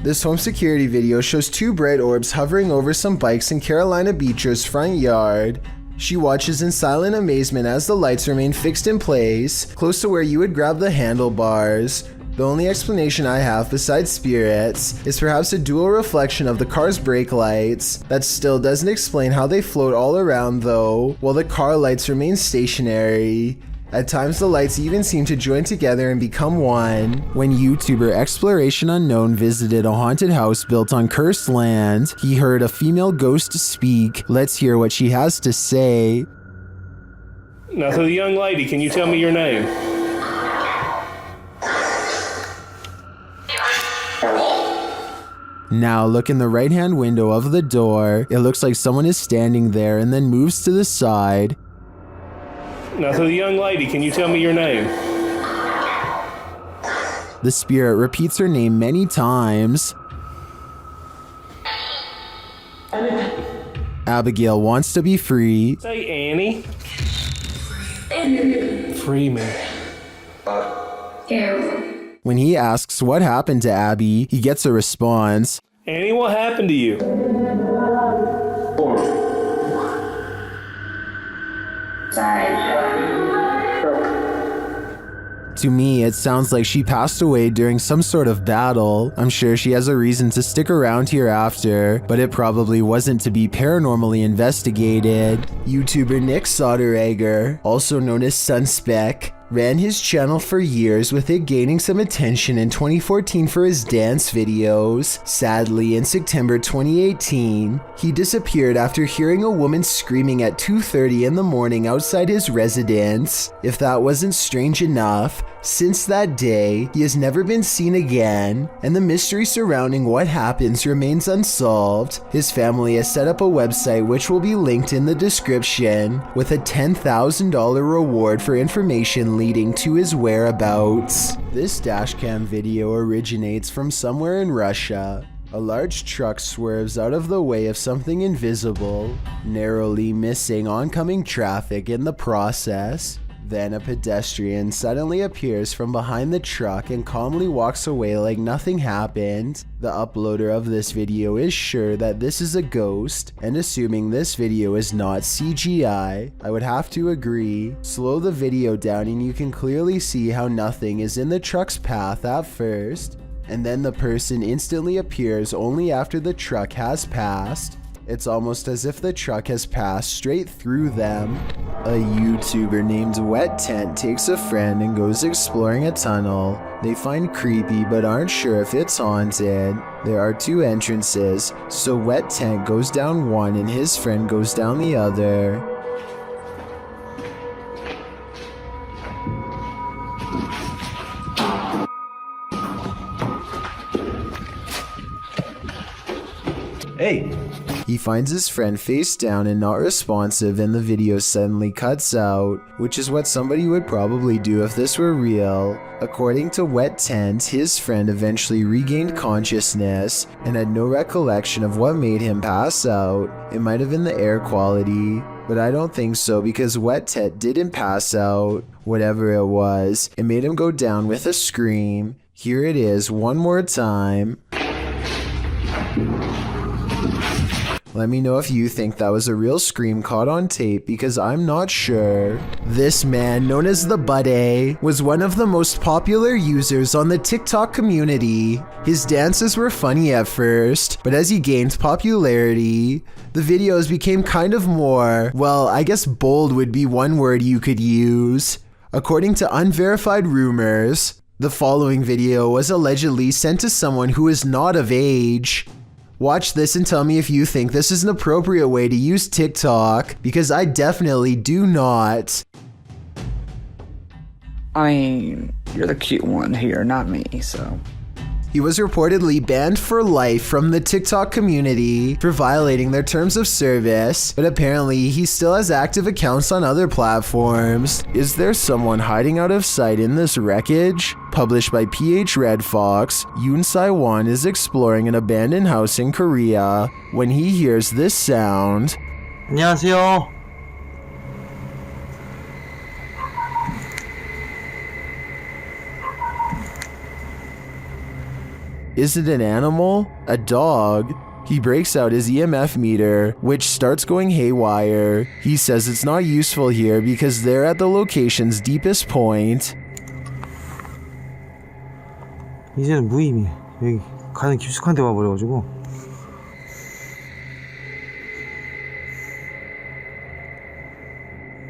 This home security video shows two bright orbs hovering over some bikes in Carolina Beecher's front yard. She watches in silent amazement as the lights remain fixed in place, close to where you would grab the handlebars. The only explanation I have besides spirits is perhaps a dual reflection of the car's brake lights. That still doesn't explain how they float all around though, while the car lights remain stationary. At times the lights even seem to join together and become one. When YouTuber Exploration Unknown visited a haunted house built on cursed land, he heard a female ghost speak. Let's hear what she has to say. Now to the young lady, can you tell me your name? Now look in the right hand window of the door. It looks like someone is standing there and then moves to the side. Now to the young lady, can you tell me your name? The spirit repeats her name many times. Abigail wants to be free. Say Annie. Free me. When he asks what happened to Abby, he gets a response. Annie, what happened to you? To me, it sounds like she passed away during some sort of battle. I'm sure she has a reason to stick around here after, but it probably wasn't to be paranormally investigated. YouTuber Nick Soderegger, also known as Sunspec, ran his channel for years, with it gaining some attention in 2014 for his dance videos. Sadly, in September 2018, he disappeared after hearing a woman screaming at 2:30 in the morning outside his residence. If that wasn't strange enough, since that day, he has never been seen again, and the mystery surrounding what happens remains unsolved. His family has set up a website which will be linked in the description, with a $10,000 reward for information leading to his whereabouts. This dashcam video originates from somewhere in Russia. A large truck swerves out of the way of something invisible, narrowly missing oncoming traffic in the process. Then a pedestrian suddenly appears from behind the truck and calmly walks away like nothing happened. The uploader of this video is sure that this is a ghost, and assuming this video is not CGI, I would have to agree. Slow the video down and you can clearly see how nothing is in the truck's path at first, and then the person instantly appears only after the truck has passed. It's almost as if the truck has passed straight through them. A YouTuber named Wet Tent takes a friend and goes exploring a tunnel. They find creepy but aren't sure if it's haunted. There are two entrances, so Wet Tent goes down one and his friend goes down the other. Hey. He finds his friend face down and not responsive, and the video suddenly cuts out, which is what somebody would probably do if this were real. According to Wet Tent, his friend eventually regained consciousness and had no recollection of what made him pass out. It might have been the air quality, but I don't think so because Wet Tent didn't pass out. Whatever it was, it made him go down with a scream. Here it is one more time. Let me know if you think that was a real scream caught on tape, because I'm not sure. This man, known as the Buddy, was one of the most popular users on the TikTok community. His dances were funny at first, but as he gained popularity, the videos became kind of more, well, I guess bold would be one word you could use. According to unverified rumors, the following video was allegedly sent to someone who is not of age. Watch this and tell me if you think this is an appropriate way to use TikTok, because I definitely do not. I mean, you're the cute one here, not me, so. He was reportedly banned for life from the TikTok community for violating their terms of service, but apparently he still has active accounts on other platforms. Is there someone hiding out of sight in this wreckage? Published by PH Red Fox, Yoon Sai-won is exploring an abandoned house in Korea when he hears this sound. 안녕하세요. Is it an animal? A dog? He breaks out his EMF meter, which starts going haywire. He says it's not useful here because they're at the location's deepest point. 이제는 무의미해. 여기 가는 깊숙한 데 와버려가지고.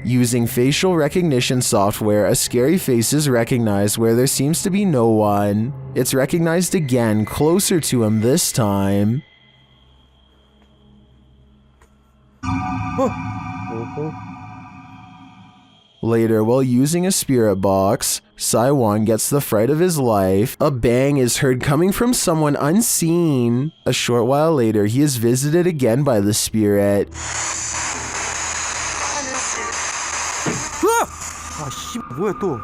Using facial recognition software, a scary face is recognized where there seems to be no one. It's recognized again, closer to him this time. Later, while using a spirit box, Saiwan gets the fright of his life. A bang is heard coming from someone unseen. A short while later, he is visited again by the spirit. 아, 씨, 뭐야 또?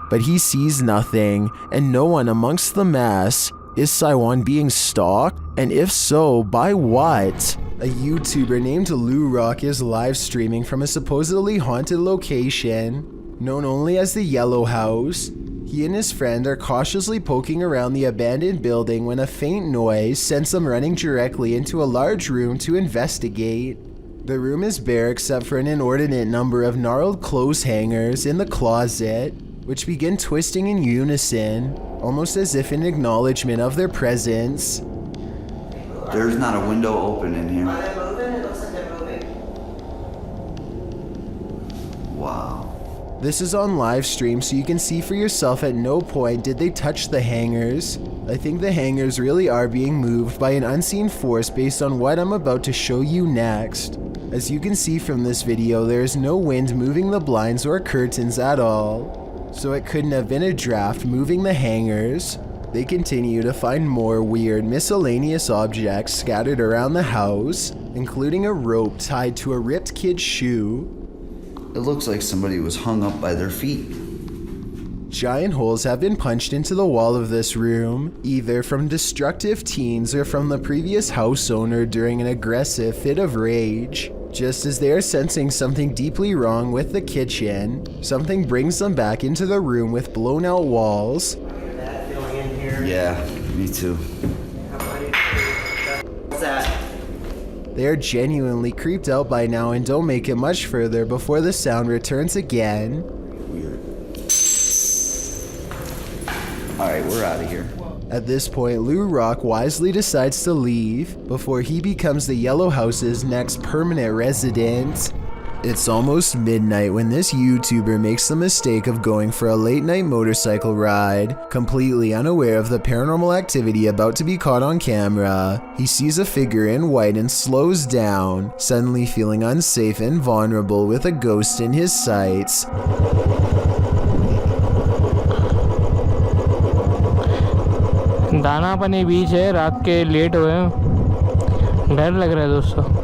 But he sees nothing, and no one amongst the mess. Is Saiwan being stalked? And if so, by what? A YouTuber named Lou Rock is live streaming from a supposedly haunted location, known only as the Yellow House. He and his friend are cautiously poking around the abandoned building when a faint noise sends them running directly into a large room to investigate. The room is bare except for an inordinate number of gnarled clothes hangers in the closet, which begin twisting in unison, almost as if in acknowledgement of their presence. There's not a window open in here. Are they moving? It looks like they're moving. Wow. This is on live stream, so you can see for yourself at no point did they touch the hangers. I think the hangers really are being moved by an unseen force based on what I'm about to show you next. As you can see from this video, there is no wind moving the blinds or curtains at all, so it couldn't have been a draft moving the hangers. They continue to find more weird miscellaneous objects scattered around the house, including a rope tied to a ripped kid's shoe. It looks like somebody was hung up by their feet. Giant holes have been punched into the wall of this room, either from destructive teens or from the previous house owner during an aggressive fit of rage. Just as they are sensing something deeply wrong with the kitchen, something brings them back into the room with blown out walls. That feeling in here. Yeah, me too. What's that? They are genuinely creeped out by now and don't make it much further before the sound returns again. Weird. Alright, we're out of here. At this point, Lou Rock wisely decides to leave before he becomes the Yellow House's next permanent resident. It's almost midnight when this YouTuber makes the mistake of going for a late night motorcycle ride, completely unaware of the paranormal activity about to be caught on camera. He sees a figure in white and slows down, suddenly feeling unsafe and vulnerable with a ghost in his sights. दाना पानी बीच है रात के late हुए हैं डर लग रहा है दोस्तों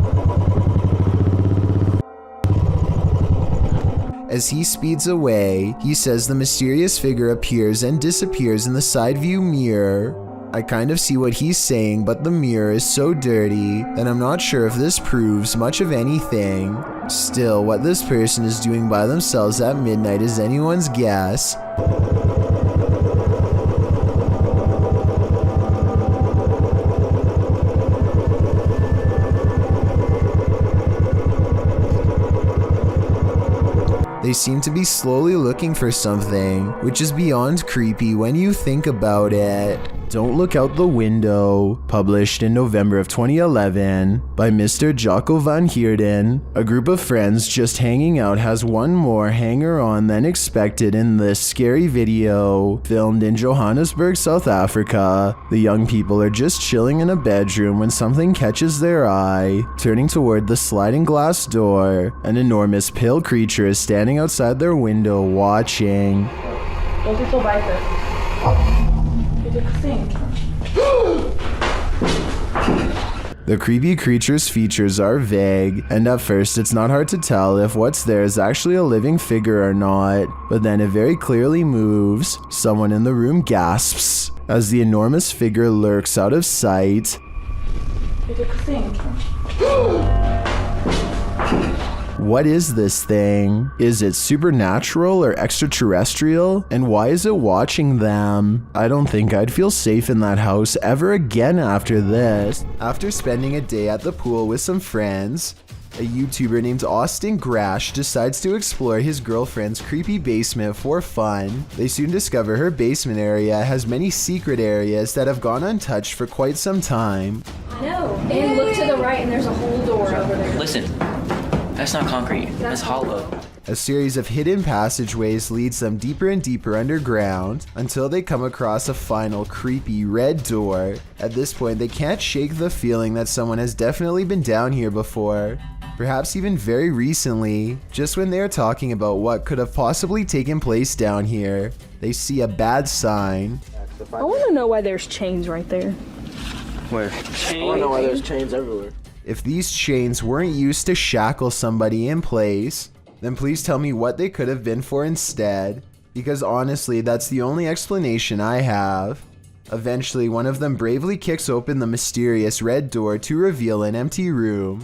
As he speeds away, he says the mysterious figure appears and disappears in the side view mirror. I kind of see what he's saying, but the mirror is so dirty that I'm not sure if this proves much of anything. Still, what this person is doing by themselves at midnight is anyone's guess. They seem to be slowly looking for something, which is beyond creepy when you think about it. Don't Look Out the Window, published in November of 2011 by Mr. Jocko van Heerden. A group of friends just hanging out has one more hanger-on than expected in this scary video, filmed in Johannesburg, South Africa. The young people are just chilling in a bedroom when something catches their eye. Turning toward the sliding glass door, an enormous pale creature is standing outside their window watching. The creepy creature's features are vague, and at first it's not hard to tell if what's there is actually a living figure or not, but then it very clearly moves. Someone in the room gasps as the enormous figure lurks out of sight. What is this thing? Is it supernatural or extraterrestrial? And why is it watching them? I don't think I'd feel safe in that house ever again after this. After spending a day at the pool with some friends, a YouTuber named Austin Grash decides to explore his girlfriend's creepy basement for fun. They soon discover her basement area has many secret areas that have gone untouched for quite some time. I know. And look to the right and there's a whole door over there. Listen, that's not concrete. That's hollow. A series of hidden passageways leads them deeper and deeper underground until they come across a final creepy red door. At this point, they can't shake the feeling that someone has definitely been down here before. Perhaps even very recently, just when they are talking about what could have possibly taken place down here, they see a bad sign. I want to know why there's chains right there. Where? I don't know why there's chains everywhere. If these chains weren't used to shackle somebody in place, then please tell me what they could have been for instead, because honestly, that's the only explanation I have. Eventually, one of them bravely kicks open the mysterious red door to reveal an empty room.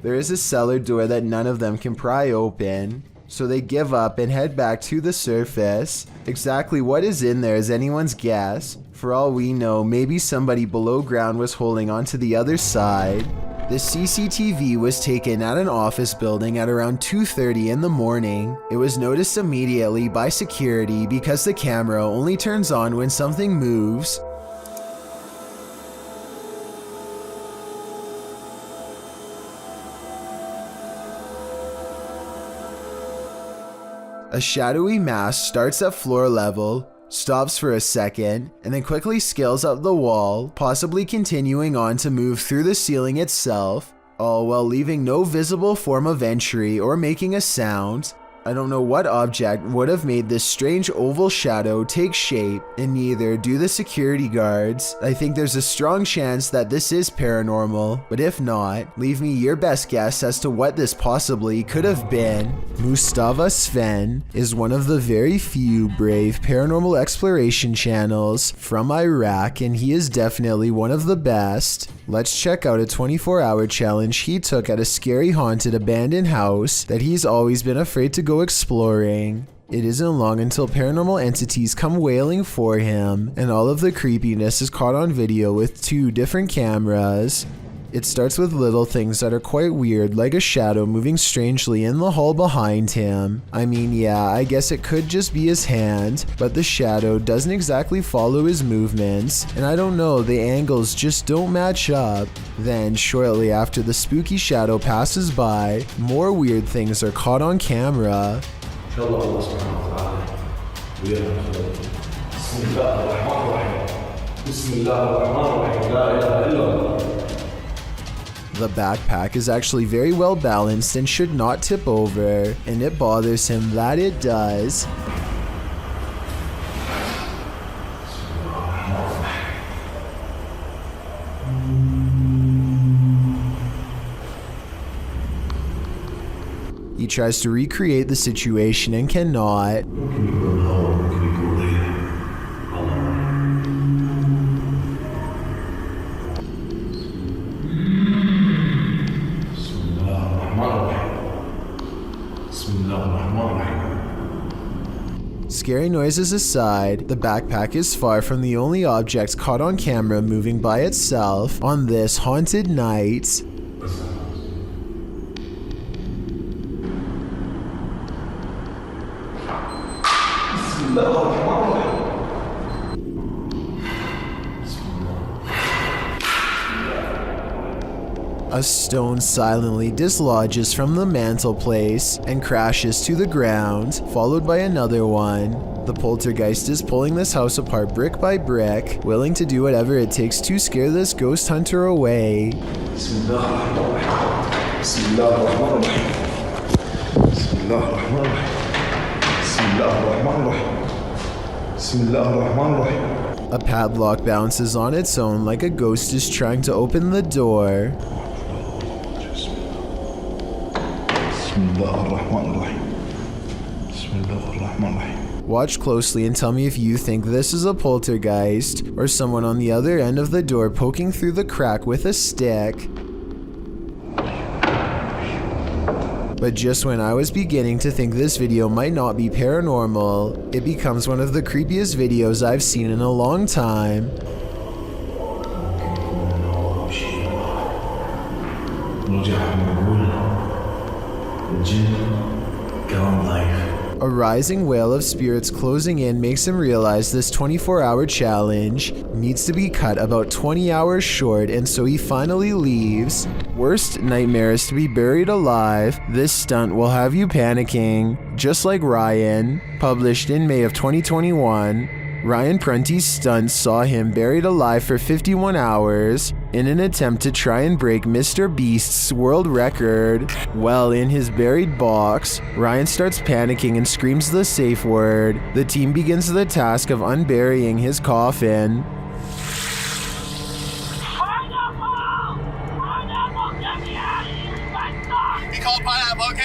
There is a cellar door that none of them can pry open, so they give up and head back to the surface. Exactly what is in there is anyone's guess. For all we know, maybe somebody below ground was holding on to the other side. The CCTV was taken at an office building at around 2:30 in the morning. It was noticed immediately by security because the camera only turns on when something moves. A shadowy mass starts at floor level, stops for a second, and then quickly scales up the wall, possibly continuing on to move through the ceiling itself, all while leaving no visible form of entry or making a sound. I don't know what object would have made this strange oval shadow take shape, and neither do the security guards. I think there's a strong chance that this is paranormal, but if not, leave me your best guess as to what this possibly could have been. Mustafa Sven is one of the very few brave paranormal exploration channels from Iraq, and he is definitely one of the best. Let's check out a 24-hour challenge he took at a scary haunted abandoned house that he's always been afraid to go exploring. It isn't long until paranormal entities come wailing for him, and all of the creepiness is caught on video with 2 different cameras. It starts with little things that are quite weird, like a shadow moving strangely in the hall behind him. I mean, yeah, I guess it could just be his hand, but the shadow doesn't exactly follow his movements, and I don't know, the angles just don't match up. Then, shortly after the spooky shadow passes by, more weird things are caught on camera. The backpack is actually very well balanced and should not tip over, and it bothers him that it does. He tries to recreate the situation and cannot. Scary noises aside, the backpack is far from the only object caught on camera moving by itself on this haunted night. A stone silently dislodges from the mantelpiece and crashes to the ground, followed by another one. The poltergeist is pulling this house apart brick by brick, willing to do whatever it takes to scare this ghost hunter away. A padlock bounces on its own like a ghost is trying to open the door. Watch closely and tell me if you think this is a poltergeist or someone on the other end of the door poking through the crack with a stick. But just when I was beginning to think this video might not be paranormal, it becomes one of the creepiest videos I've seen in a long time. A rising wave of spirits closing in makes him realize this 24-hour challenge needs to be cut about 20 hours short, and so he finally leaves. Worst nightmare is to be buried alive. This stunt will have you panicking, just like Ryan. Published in May of 2021, Ryan Prunty's stunt saw him buried alive for 51 hours in an attempt to try and break Mr. Beast's world record. Well, in his buried box, Ryan starts panicking and screams the safe word. The team begins the task of unburying his coffin. He called pineapple. Okay.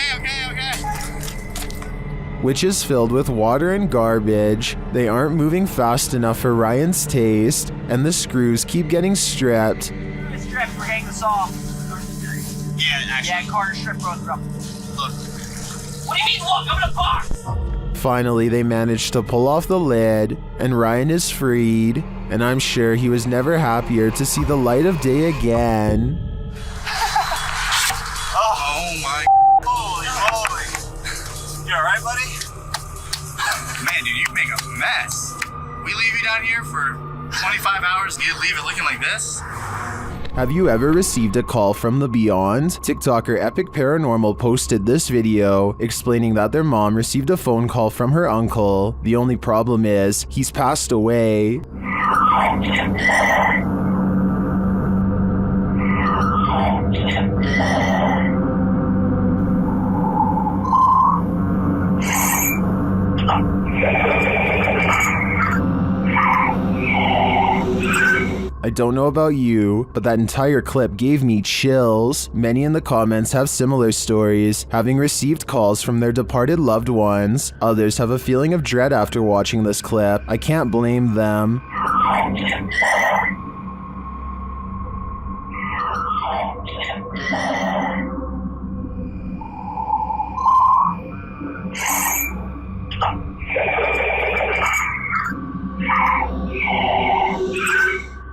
Which is filled with water and garbage. They aren't moving fast enough for Ryan's taste, and the screws keep getting stripped. It's stripped. We're getting the saw. Yeah, actually. Yeah, Carter strip broke up. Look. What do you mean, look? I'm in a box. Finally, they manage to pull off the lid, and Ryan is freed, and I'm sure he was never happier to see the light of day again. Oh my. Holy moly. You alright, buddy? Man, dude, you make a mess. We leave you down here for 25 hours and you leave it looking like this? Have you ever received a call from the beyond? TikToker Epic Paranormal posted this video explaining that their mom received a phone call from her uncle. The only problem is, he's passed away. I don't know about you, but that entire clip gave me chills. Many in the comments have similar stories, having received calls from their departed loved ones. Others have a feeling of dread after watching this clip. I can't blame them.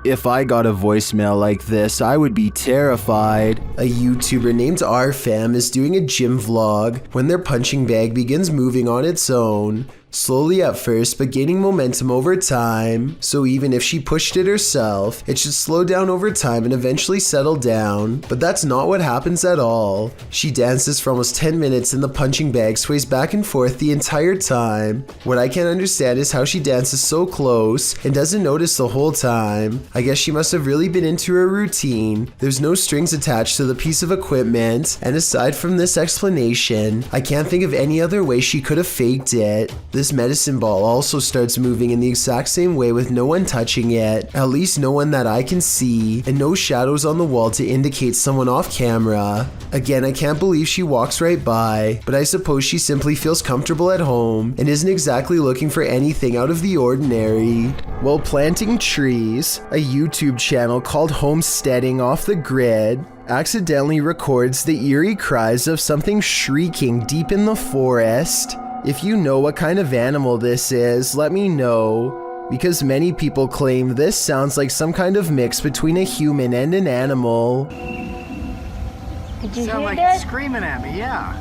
If I got a voicemail like this, I would be terrified. A YouTuber named RFam is doing a gym vlog when their punching bag begins moving on its own. Slowly at first, but gaining momentum over time. So even if she pushed it herself, it should slow down over time and eventually settle down. But that's not what happens at all. She dances for almost 10 minutes and the punching bag sways back and forth the entire time. What I can't understand is how she dances so close and doesn't notice the whole time. I guess she must have really been into her routine. There's no strings attached to the piece of equipment, and aside from this explanation, I can't think of any other way she could have faked it. This medicine ball also starts moving in the exact same way with no one touching it, at least no one that I can see, and no shadows on the wall to indicate someone off camera. Again, I can't believe she walks right by, but I suppose she simply feels comfortable at home and isn't exactly looking for anything out of the ordinary. While planting trees, a YouTube channel called Homesteading Off the Grid accidentally records the eerie cries of something shrieking deep in the forest. If you know what kind of animal this is, let me know, because many people claim this sounds like some kind of mix between a human and an animal. Did you Sound hear like that? it's screaming at me, yeah.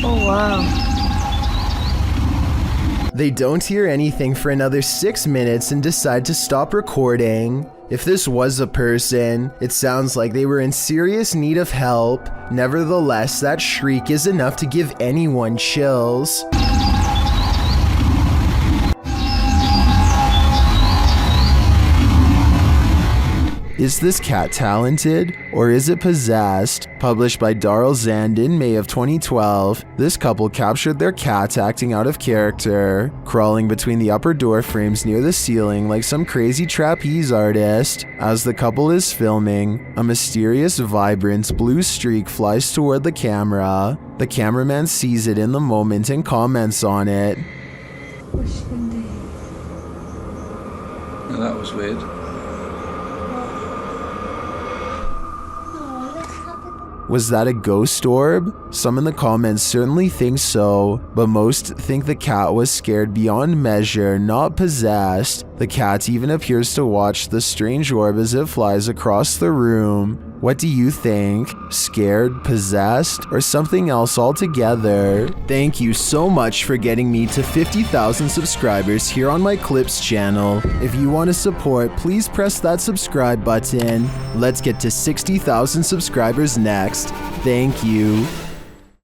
Oh wow. They don't hear anything for another 6 minutes and decide to stop recording. If this was a person, it sounds like they were in serious need of help. Nevertheless, that shriek is enough to give anyone chills. Is this cat talented, or is it possessed? Published by Darl Zand in May of 2012, this couple captured their cat acting out of character, crawling between the upper door frames near the ceiling like some crazy trapeze artist. As the couple is filming, a mysterious, vibrant blue streak flies toward the camera. The cameraman sees it in the moment and comments on it. Now that was weird. Was that a ghost orb? Some in the comments certainly think so, but most think the cat was scared beyond measure, not possessed. The cat even appears to watch the strange orb as it flies across the room. What do you think? Scared, possessed, or something else altogether? Thank you so much for getting me to 50,000 subscribers here on my Clips channel. If you want to support, please press that subscribe button. Let's get to 60,000 subscribers next. Thank you.